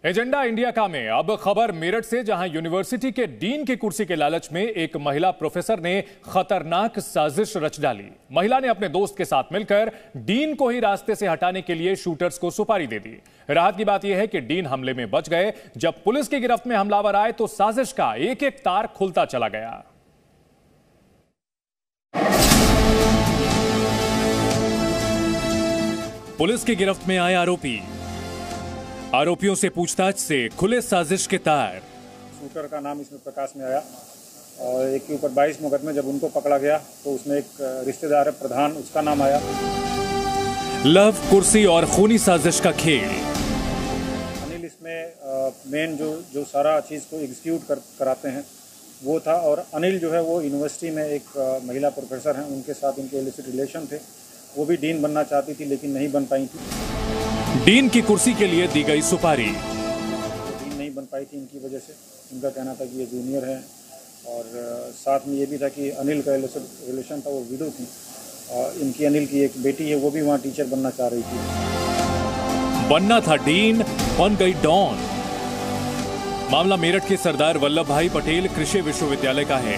Agenda India का में अब खबर मेरठ से, जहां यूनिवर्सिटी के डीन की कुर्सी के लालच में एक महिला प्रोफेसर ने खतरनाक साजिश रच डाली। महिला ने अपने दोस्त के साथ मिलकर डीन को ही रास्ते से हटाने के लिए शूटर्स को सुपारी दे दी। राहत की बात यह है कि डीन हमले में बच गए। जब पुलिस की गिरफ्त में हमलावर आए तो साजिश का एक एक तार खुलता चला गया। पुलिस की गिरफ्त में आए आरोपियों से पूछताछ से खुले साजिश के तार। शूटर का नाम इसमें प्रकाश में आया और एक के ऊपर 22 मुकदमे जब उनको पकड़ा गया तो उसमें एक रिश्तेदार है प्रधान, उसका नाम आया। लव, कुर्सी और खूनी साजिश का खेल। अनिल इसमें मेन जो सारा चीज़ को एग्जीक्यूट कराते हैं वो था। और अनिल जो है वो यूनिवर्सिटी में एक महिला प्रोफेसर हैं, उनके साथ इनके इलिसिट रिलेशन थे। वो भी डीन बनना चाहती थी लेकिन नहीं बन पाई थी। डीन की कुर्सी के लिए दी गई सुपारी। डीन नहीं बन पाई थी इनकी वजह से। इनका कहना था कि ये जूनियर है और साथ में ये भी था कि अनिल का रिलेशन था, वो विडो थी और इनकी अनिल की एक बेटी है, वो भी वहाँ टीचर बनना चाह रही थी। बनना था डीन, बन गई डॉन। मामला मेरठ के सरदार वल्लभ भाई पटेल कृषि विश्वविद्यालय का है,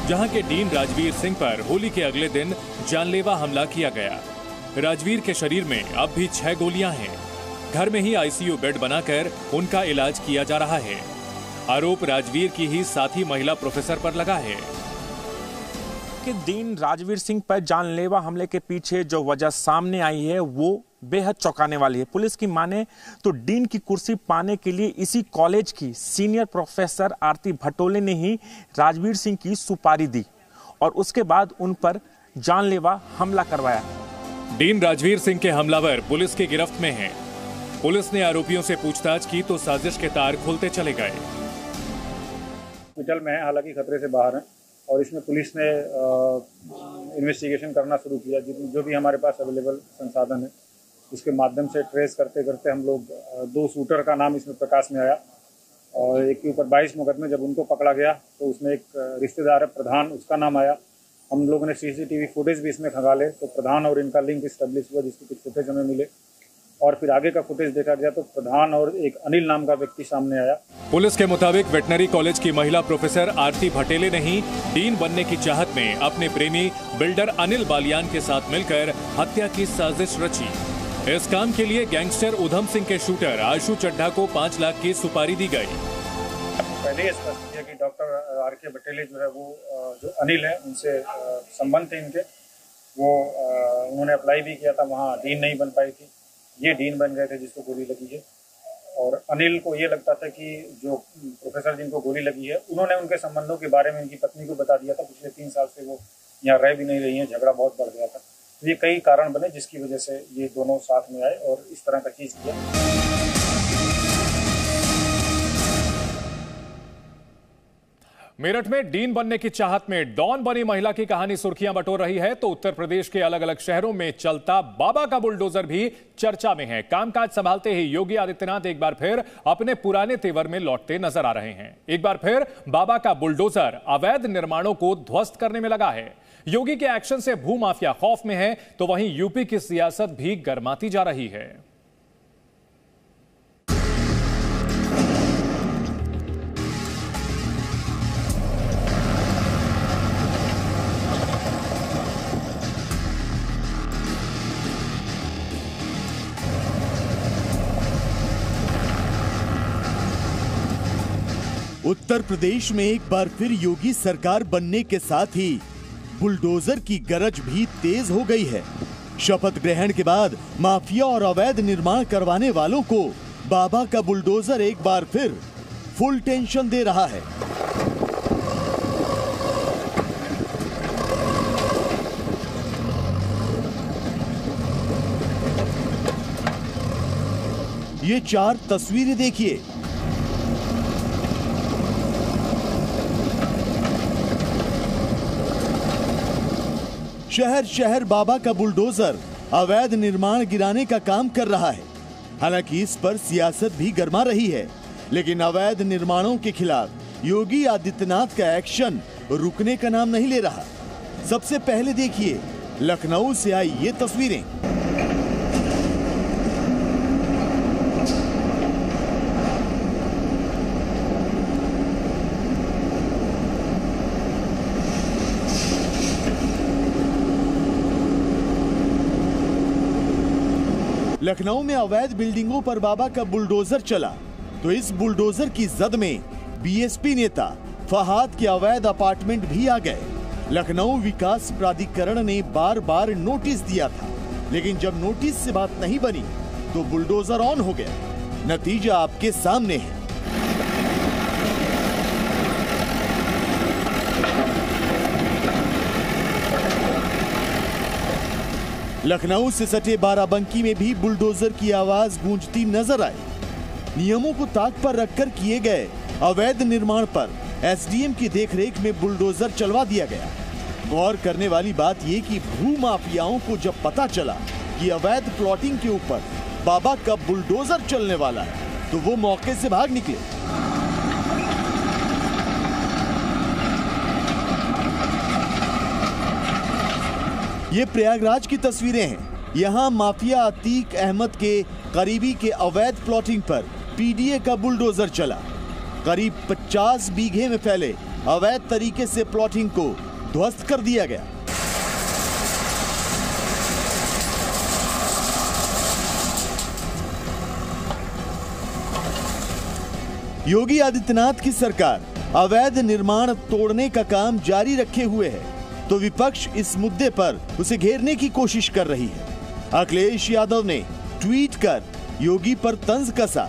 जहां के डीन राजवीर सिंह पर होली के अगले दिन जानलेवा हमला किया गया। राजवीर के शरीर में अब भी 6 गोलियां हैं। घर में ही आईसीयू बेड बनाकर उनका इलाज किया जा रहा है। आरोप राजवीर की ही साथी महिला प्रोफेसर पर लगा है कि डीन राजवीर सिंह पर जानलेवा हमले के पीछे जो वजह सामने आई है वो बेहद चौंकाने वाली है। पुलिस की माने तो डीन की कुर्सी पाने के लिए इसी कॉलेज की सीनियर प्रोफेसर आरती भटोले ने ही राजवीर सिंह की सुपारी दी और उसके बाद उन पर जानलेवा हमला करवाया। डीन राजवीर सिंह के हमलावर पुलिस की गिरफ्त में हैं। पुलिस ने आरोपियों से पूछताछ की तो साजिश के तार खुलते चले गए। हॉस्पिटल में है, हालांकि खतरे से बाहर है और इसमें पुलिस ने इन्वेस्टिगेशन करना शुरू किया। जो भी हमारे पास अवेलेबल संसाधन है उसके माध्यम से ट्रेस करते करते हम लोग 2 शूटर का नाम इसमें प्रकाश में आया और एक के ऊपर 22 मुकदमे जब उनको पकड़ा गया तो उसमें एक रिश्तेदार है प्रधान, उसका नाम आया। हम लोगों ने सीसीटीवी फुटेज भी इसमें खंगाले तो प्रधान और इनका लिंक स्टेब्लिश हुआ, जिसके कुछ फुटेज हमें मिले और फिर आगे का फुटेज देखा गया तो प्रधान और एक अनिल नाम का व्यक्ति सामने आया। पुलिस के मुताबिक वेटनरी कॉलेज की महिला प्रोफेसर आरती भटेले ने ही डीन बनने की चाहत में अपने प्रेमी बिल्डर अनिल बालियान के साथ मिलकर हत्या की साजिश रची। इस काम के लिए गैंगस्टर उधम सिंह के शूटर आशु चड्ढा को 5 लाख की सुपारी दी गई। पहले ही स्पष्ट किया कि डॉक्टर आर.के. भटेले जो है वो जो अनिल है उनसे संबंध थे इनके। वो उन्होंने अप्लाई भी किया था, वहाँ डीन नहीं बन पाई थी, ये डीन बन गए थे जिसको गोली लगी है। और अनिल को ये लगता था कि जो प्रोफेसर जिनको गोली लगी है उन्होंने उनके संबंधों के बारे में इनकी पत्नी को बता दिया था। पिछले 3 साल से वो यहाँ रह भी नहीं रही हैं, झगड़ा बहुत बढ़ गया था। तो ये कई कारण बने जिसकी वजह से ये दोनों साथ में आए और इस तरह का चीज़ किया। मेरठ में डीन बनने की चाहत में डॉन बनी महिला की कहानी सुर्खियां बटोर रही है तो उत्तर प्रदेश के अलग अलग शहरों में चलता बाबा का बुलडोजर भी चर्चा में है। कामकाज संभालते ही योगी आदित्यनाथ एक बार फिर अपने पुराने तेवर में लौटते नजर आ रहे हैं। एक बार फिर बाबा का बुलडोजर अवैध निर्माणों को ध्वस्त करने में लगा है। योगी के एक्शन से भूमाफिया खौफ में है तो वहीं यूपी की सियासत भी गर्माती जा रही है। उत्तर प्रदेश में एक बार फिर योगी सरकार बनने के साथ ही बुलडोजर की गरज भी तेज हो गई है। शपथ ग्रहण के बाद माफिया और अवैध निर्माण करवाने वालों को बाबा का बुलडोजर एक बार फिर फुल टेंशन दे रहा है। ये 4 तस्वीरें देखिए। शहर शहर बाबा का बुलडोजर अवैध निर्माण गिराने का काम कर रहा है। हालांकि इस पर सियासत भी गर्मा रही है, लेकिन अवैध निर्माणों के खिलाफ योगी आदित्यनाथ का एक्शन रुकने का नाम नहीं ले रहा। सबसे पहले देखिए लखनऊ से आई ये तस्वीरें। लखनऊ में अवैध बिल्डिंगों पर बाबा का बुलडोजर चला तो इस बुलडोजर की जद में बीएसपी नेता फहाद के अवैध अपार्टमेंट भी आ गए। लखनऊ विकास प्राधिकरण ने बार बार नोटिस दिया था, लेकिन जब नोटिस से बात नहीं बनी तो बुलडोजर ऑन हो गया। नतीजा आपके सामने है। लखनऊ से सटे बाराबंकी में भी बुलडोजर की आवाज गूंजती नजर आई। नियमों को ताक पर रखकर किए गए अवैध निर्माण पर एसडीएम की देखरेख में बुलडोजर चलवा दिया गया। गौर करने वाली बात यह कि भू माफियाओं को जब पता चला कि अवैध प्लॉटिंग के ऊपर बाबा का बुलडोजर चलने वाला है तो वो मौके से भाग निकले। ये प्रयागराज की तस्वीरें हैं। यहाँ माफिया अतीक अहमद के करीबी के अवैध प्लॉटिंग पर पीडीए का बुलडोजर चला। करीब 50 बीघे में फैले अवैध तरीके से प्लॉटिंग को ध्वस्त कर दिया गया। योगी आदित्यनाथ की सरकार अवैध निर्माण तोड़ने का काम जारी रखे हुए है तो विपक्ष इस मुद्दे पर उसे घेरने की कोशिश कर रही है। अखिलेश यादव ने ट्वीट कर योगी पर तंज कसा।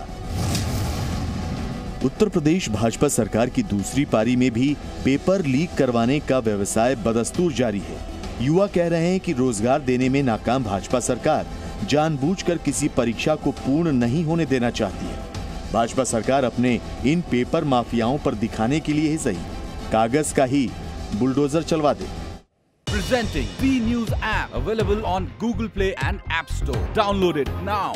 उत्तर प्रदेश भाजपा सरकार की दूसरी पारी में भी पेपर लीक करवाने का व्यवसाय बदस्तूर जारी है। युवा कह रहे हैं कि रोजगार देने में नाकाम भाजपा सरकार जानबूझकर किसी परीक्षा को पूर्ण नहीं होने देना चाहती है। भाजपा सरकार अपने इन पेपर माफियाओं पर दिखाने के लिए ही सही कागज का ही बुलडोजर चलवा दे। Presenting B News app available on Google Play and App Store. Download it now.